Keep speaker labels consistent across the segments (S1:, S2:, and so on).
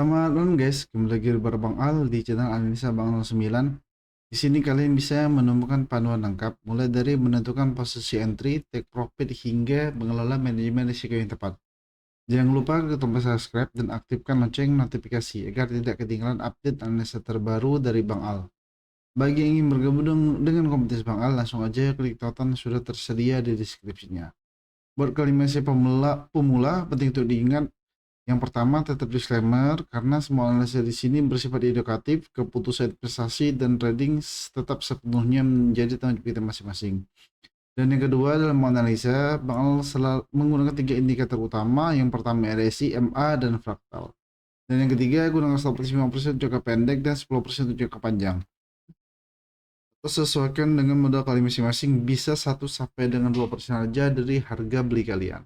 S1: Selamat malam guys, kembali lagi bersama Bang Al di channel Analisa Bang Al 9. Di sini kalian bisa menemukan panduan lengkap mulai dari menentukan posisi entry, take profit hingga mengelola manajemen risiko yang tepat. Jangan lupa klik tombol subscribe dan aktifkan lonceng notifikasi agar tidak ketinggalan update analisa terbaru dari Bang Al. Bagi yang ingin bergabung dengan komunitas Bang Al, langsung aja klik tonton sudah tersedia di deskripsinya. Buat kalian masih pemula, penting untuk diingat yang pertama, tetap disclaimer karena semua analisa di sini bersifat edukatif, keputusan investasi dan trading tetap sepenuhnya menjadi tanggung jawab kita masing-masing. Dan yang kedua, dalam menganalisa, Bang Al selalu menggunakan tiga indikator utama. Yang pertama RSI, MA, dan fraktal. Dan yang ketiga, gunakan stop loss 5% untuk jangka pendek dan 10% untuk jangka panjang. Sesuaikan dengan modal kalian masing-masing, bisa 1 sampai dengan 2% saja dari harga beli kalian.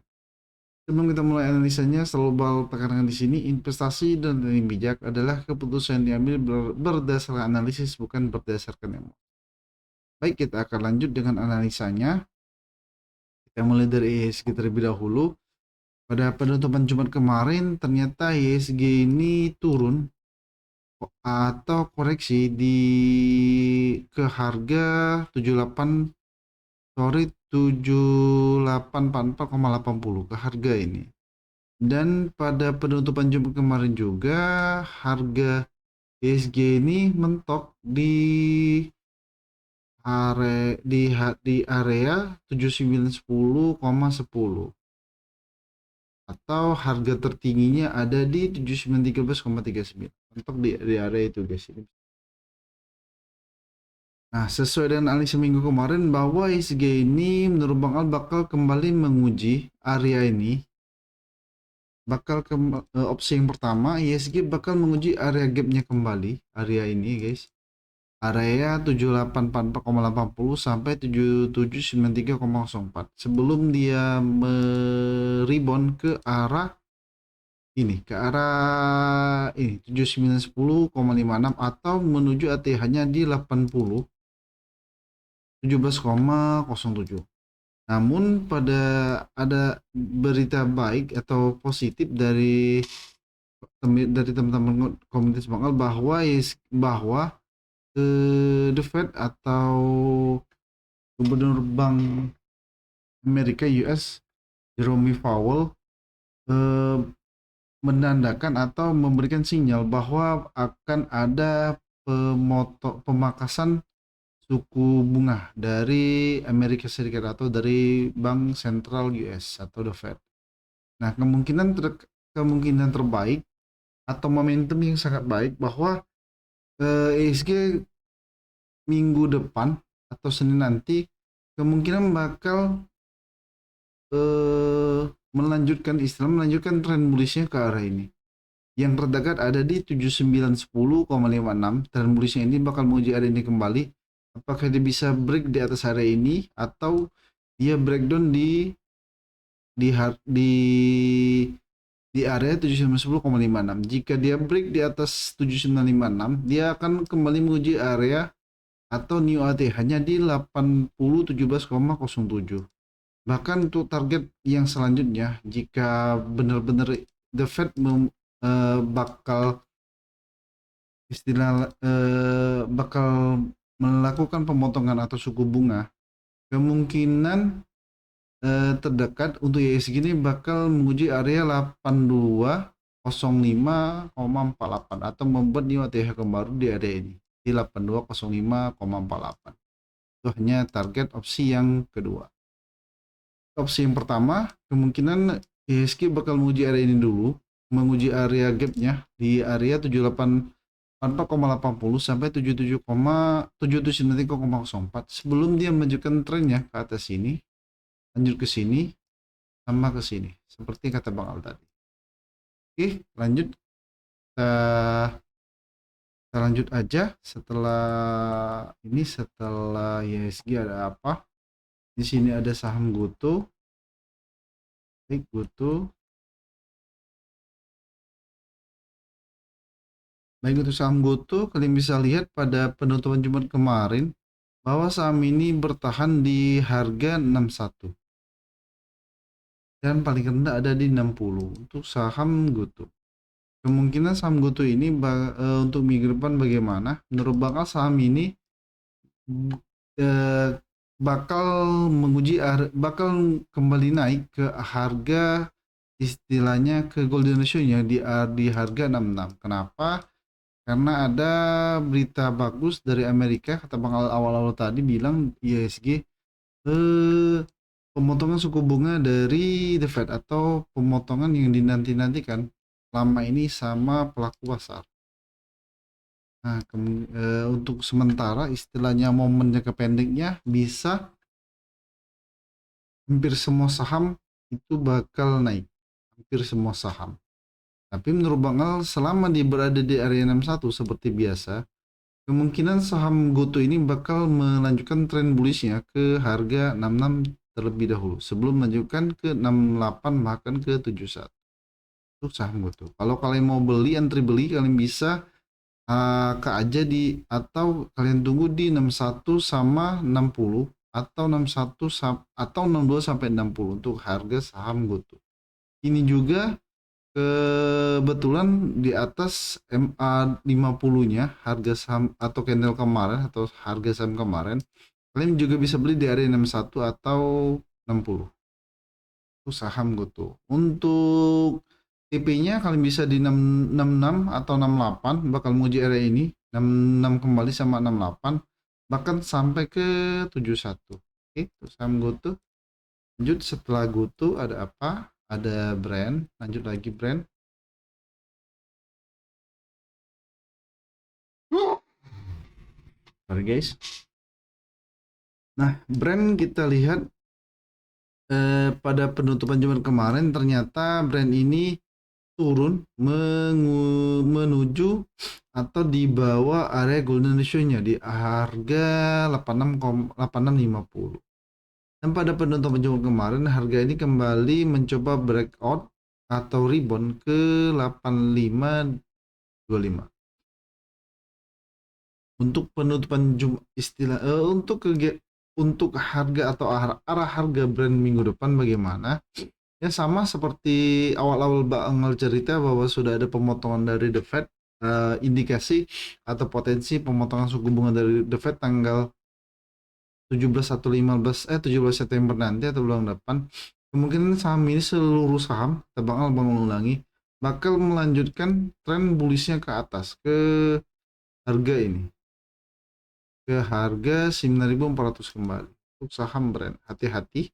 S1: Sebelum kita mulai analisanya, selalu tekankan di sini, investasi dan trading bijak adalah keputusan yang diambil berdasarkan analisis, bukan berdasarkan emosi. Baik, kita akan lanjut dengan analisanya. Kita mulai dari IHSG terlebih dahulu. Pada penutupan Jumat kemarin, ternyata IHSG ini turun atau koreksi ke harga 78 sorry 7844,80 ke harga ini. Dan pada penutupan Jumat kemarin juga harga IHSG ini mentok di area 7910,10 atau harga tertingginya ada di 7913,39. Mentok di area itu guys ini. Nah, sesuai dengan analisa minggu kemarin bahwa IHSG ini menurut Bang Al bakal kembali menguji area ini. Opsi yang pertama, IHSG bakal menguji area gapnya kembali, area ini guys, area 7844,80 sampai 7793,04 sebelum dia merebound ke arah ini, 7910,56 atau menuju ATH-nya di 17,07. Namun ada berita baik atau positif dari teman-teman komunitas Bang Al bahwa The Fed atau Gubernur Bank Amerika US Jerome Powell eh, menandakan atau memberikan sinyal bahwa akan ada pemangkasan suku bunga dari Amerika Serikat atau dari Bank Sentral US atau The Fed. Nah, kemungkinan terbaik atau momentum yang sangat baik bahwa IHSG minggu depan atau Senin nanti kemungkinan bakal melanjutkan tren bullish-nya ke arah ini. Yang terdekat ada di 7910,56. Tren bullish-nya ini bakal menguji area ini kembali. Apakah dia bisa break di atas area ini atau dia breakdown di area 7910,56. Jika dia break di atas 7956, dia akan kembali menguji area atau new ATH hanya di 8017,07. Bahkan untuk target yang selanjutnya, jika benar-benar The Fed bakal bakal melakukan pemotongan atau suku bunga, kemungkinan terdekat untuk IHSG ini bakal menguji area 8205,48 atau membuat new ATH baru di area ini di 8205,48. Itu hanya target opsi yang kedua. Opsi yang pertama, kemungkinan IHSG bakal menguji area ini dulu, menguji area gapnya di area 7844,80 sampai 77,774 sebelum dia menunjukkan trennya ke atas ini, lanjut ke sini, sama ke sini, seperti kata Bang Al tadi. Oke, lanjut. Kita lanjut aja setelah IHSG ada apa? Di sini ada saham GoTo. Baik, GoTo. Baik, untuk saham GoTo, kalian bisa lihat pada penutupan Jumat kemarin bahwa saham ini bertahan di harga 61 dan paling rendah ada di 60 untuk saham GoTo. Kemungkinan saham GoTo ini untuk minggu depan bagaimana? Menurut bakal saham ini eh, bakal bakal kembali naik ke harga, istilahnya ke golden ratio-nya di harga 66. Kenapa? Karena ada berita bagus dari Amerika, kata Bang awal-awal tadi bilang ISG pemotongan suku bunga dari The Fed atau pemotongan yang dinanti-nantikan lama ini sama pelaku pasar. Nah, untuk sementara istilahnya momen jangka pendeknya bisa hampir semua saham itu bakal naik. Hampir semua saham. Tapi menurut Bang Al, selama dia berada di area 61 seperti biasa, kemungkinan saham GoTo ini bakal melanjutkan tren bullishnya ke harga 66 terlebih dahulu sebelum melanjutkan ke 68 bahkan ke 71. Itu saham GoTo. Kalau kalian mau beli, antri beli, kalian bisa ke aja atau kalian tunggu di 61 sama 60 atau 61 atau 62 sampai 60 untuk harga saham GoTo. Ini juga kebetulan di atas MA50-nya harga saham atau candle kemarin atau harga saham kemarin, kalian juga bisa beli di area 61 atau 60. Itu saham GoTo. Untuk TP-nya kalian bisa di 666 atau 68, bakal menguji area ini 66 kembali sama 68 bahkan sampai ke 71. Oke, itu saham GoTo. Lanjut setelah GoTo ada apa? Ada brand, lanjut lagi brand. Sorry guys. Nah, brand kita lihat pada penutupan Jumat kemarin ternyata brand ini turun menuju atau di bawah area golden ratio-nya di harga 86,8650. Dan pada penutupan Jumat kemarin harga ini kembali mencoba breakout atau rebound ke 8525. Untuk penutupan untuk harga atau arah harga brand minggu depan bagaimana? Ya sama seperti awal-awal Bang Angel cerita bahwa sudah ada pemotongan dari The Fed, indikasi atau potensi pemotongan suku bunga dari The Fed tanggal 17 atau 17 September nanti atau bulan depan. Kemungkinan saham ini seluruh saham, Bang ulangi, bakal melanjutkan tren bullishnya ke atas ke harga ini. Ke harga 9.400 kembali. Untuk saham brand, hati-hati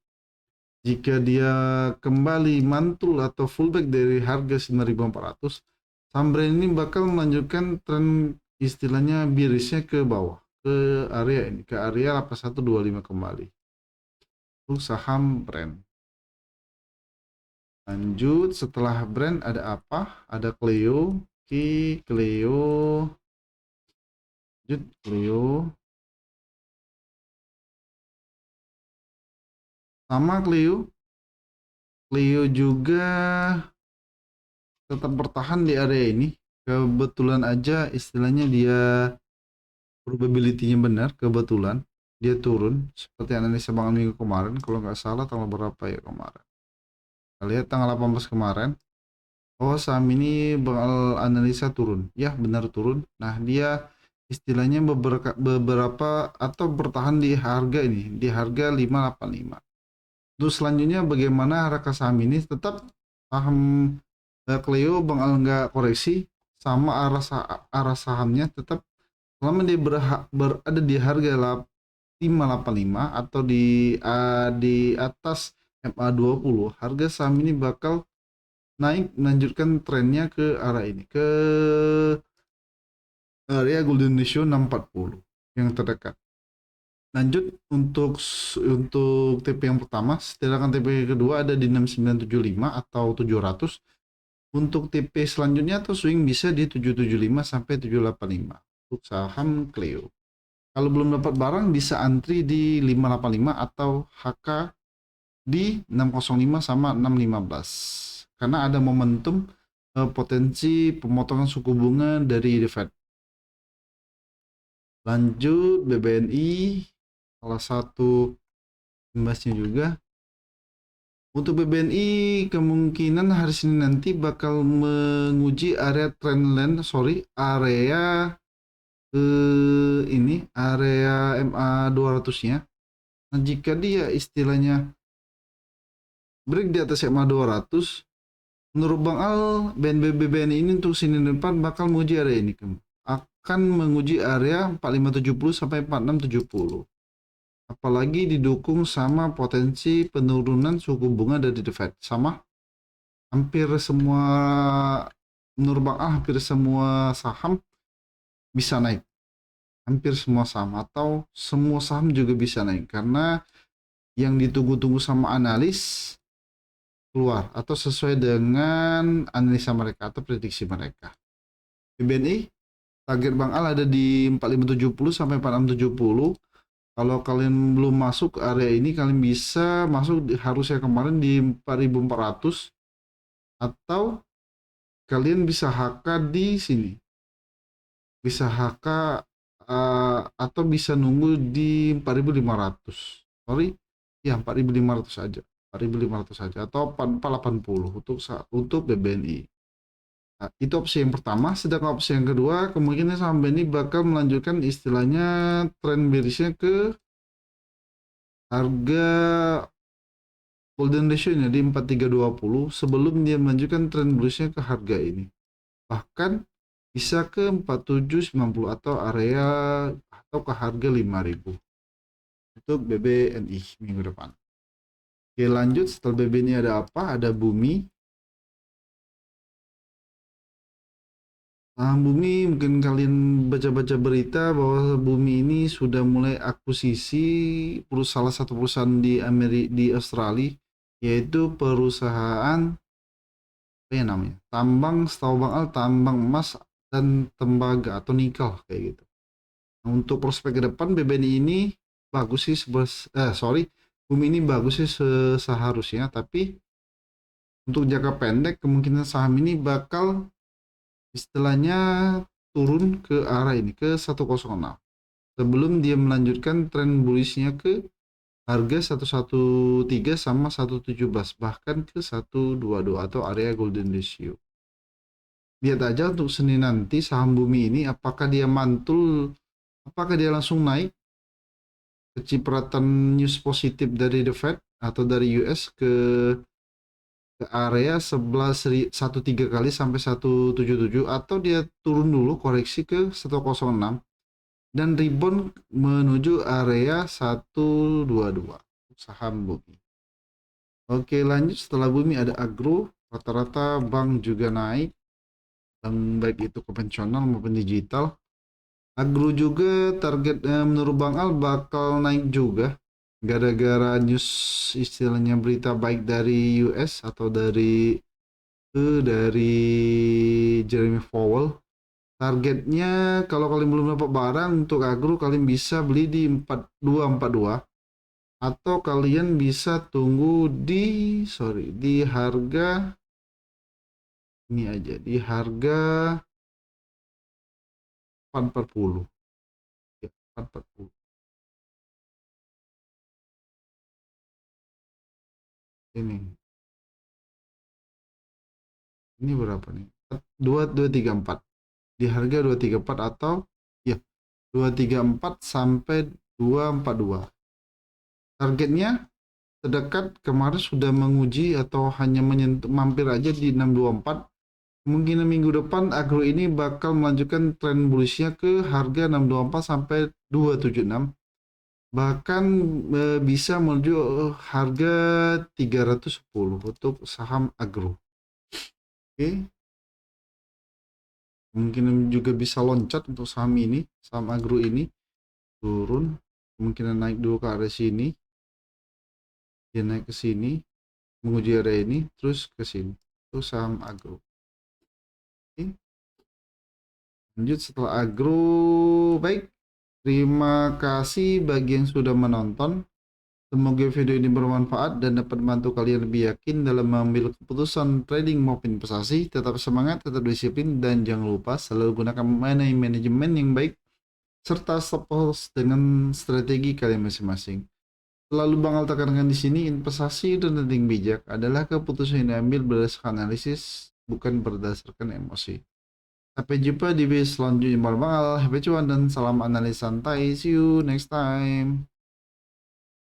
S1: jika dia kembali mantul atau fullback dari harga 9.400, saham brand ini bakal melanjutkan tren istilahnya bearishnya ke bawah, ke area ini, ke area 8125 kembali. Untuk saham brand. Lanjut setelah brand ada apa? Ada Cleo, Cleo, lanjut Cleo. Sama Cleo juga tetap bertahan di area ini. Kebetulan aja istilahnya dia probability-nya benar, kebetulan dia turun seperti analisa Bang minggu kemarin, kalau nggak salah tanggal berapa ya kemarin. Kita lihat tanggal 18 kemarin. Oh, saham ini bakal analisa turun. Ya, benar turun. Nah, dia istilahnya beberapa atau bertahan di harga ini, di harga 585. Terus selanjutnya bagaimana harga saham ini? Tetap saham Cleo Bang Al nggak koreksi sama arah sahamnya tetap selama dia berada di harga 585 atau di atas MA20, harga saham ini bakal naik melanjutkan trennya ke arah ini, ke area golden ratio 640 yang terdekat. Lanjut untuk TP yang pertama, sedangkan TP kedua ada di 6975 atau 700. Untuk TP selanjutnya atau swing bisa di 775 sampai 785 untuk saham Cleo. Kalau belum dapat barang bisa antri di 585 atau HK di 605 sama 615 karena ada momentum potensi pemotongan suku bunga dari The Fed. Lanjut BBNI, salah satu imbasnya juga Untuk BBNI kemungkinan hari Senin nanti bakal menguji area trendline, area ini area MA 200-nya. Nah, jika dia istilahnya break di atas MA 200, menurut Bang Al, BNB BBNI ini untuk Senin depan bakal menguji area ini. Akan menguji area 4570 sampai 4670. Apalagi didukung sama potensi penurunan suku bunga dari The Fed. Sama hampir semua, menurut Bang Al, hampir semua saham bisa naik. Hampir semua saham atau semua saham juga bisa naik. Karena yang ditunggu-tunggu sama analis keluar atau sesuai dengan analisa mereka atau prediksi mereka. BBNI target Bang Al ada di 4570 sampai 4670. Kalau kalian belum masuk ke area ini, kalian bisa masuk harusnya kemarin di 4400 atau kalian bisa HK di sini. Bisa HK atau bisa nunggu di 4500. Sorry, ya 4500 aja. 4500 saja atau 480 untuk BBNI. Nah, itu opsi yang pertama. Sedangkan opsi yang kedua, kemungkinan saham BNI bakal melanjutkan istilahnya tren bearishnya ke harga golden ratio-nya di 4320 sebelum dia melanjutkan tren bearishnya ke harga ini. Bahkan bisa ke 4790 atau area atau ke harga 5000 untuk BBNI minggu depan. Oke, lanjut. Setelah BBNI ada apa? Ada Bumi. Bumi, mungkin kalian baca-baca berita bahwa Bumi ini sudah mulai akuisisi salah satu perusahaan di Australia, yaitu perusahaan apa ya namanya? Tambang, setahu Bang Al, tambang emas dan tembaga atau nikel kayak gitu. Nah, untuk prospek ke depan BBNI ini bagus sih Bumi ini bagus sih seharusnya, tapi untuk jangka pendek kemungkinan saham ini bakal istilahnya turun ke arah ini ke 106 sebelum dia melanjutkan tren bullishnya ke harga 113 sama 117 bahkan ke 122 atau area golden ratio. Lihat aja untuk Senin nanti saham Bumi ini apakah dia mantul, apakah dia langsung naik kecipratan news positif dari The Fed atau dari US ke area 13 kali sampai 177 atau dia turun dulu koreksi ke 106 dan rebound menuju area 122 saham Bumi. Oke, lanjut. Setelah Bumi ada Agro, rata-rata bank juga naik, bank baik itu konvensional maupun digital. Agro juga target menurut Bang Al bakal naik juga gara-gara news istilahnya berita baik dari US atau dari Jeremy Powell. Targetnya kalau kalian belum dapat barang untuk agro, kalian bisa beli di 4242 atau kalian bisa tunggu di harga ini aja, di harga 440 ya, 440 ini berapa nih, 2234 di harga 234 atau ya 234 sampai 242. Targetnya terdekat kemarin sudah menguji atau hanya menyentuh mampir aja di 624. Kemungkinan minggu depan agro ini bakal melanjutkan tren bullishnya ke harga 624 sampai 276. Bahkan bisa menuju harga 310 untuk saham agro. Oke. Kemungkinan juga bisa loncat untuk saham ini, saham agro ini turun, kemungkinan naik dulu ke area sini. Dia naik ke sini, menguji area ini, terus ke sini. Itu saham agro. Oke. Lanjut setelah agro, baik. Terima kasih bagi yang sudah menonton. Semoga video ini bermanfaat dan dapat membantu kalian lebih yakin dalam mengambil keputusan trading maupun investasi. Tetap semangat, tetap disiplin, dan jangan lupa selalu gunakan manajemen yang baik serta stop loss dengan strategi kalian masing-masing. Lalu Bang Al tekankan di sini, investasi dan trading bijak adalah keputusan yang diambil berdasarkan analisis, bukan berdasarkan emosi. Sampai jumpa di video selanjutnya Bang Al. Happy cuan dan salam analis santai. See you next time.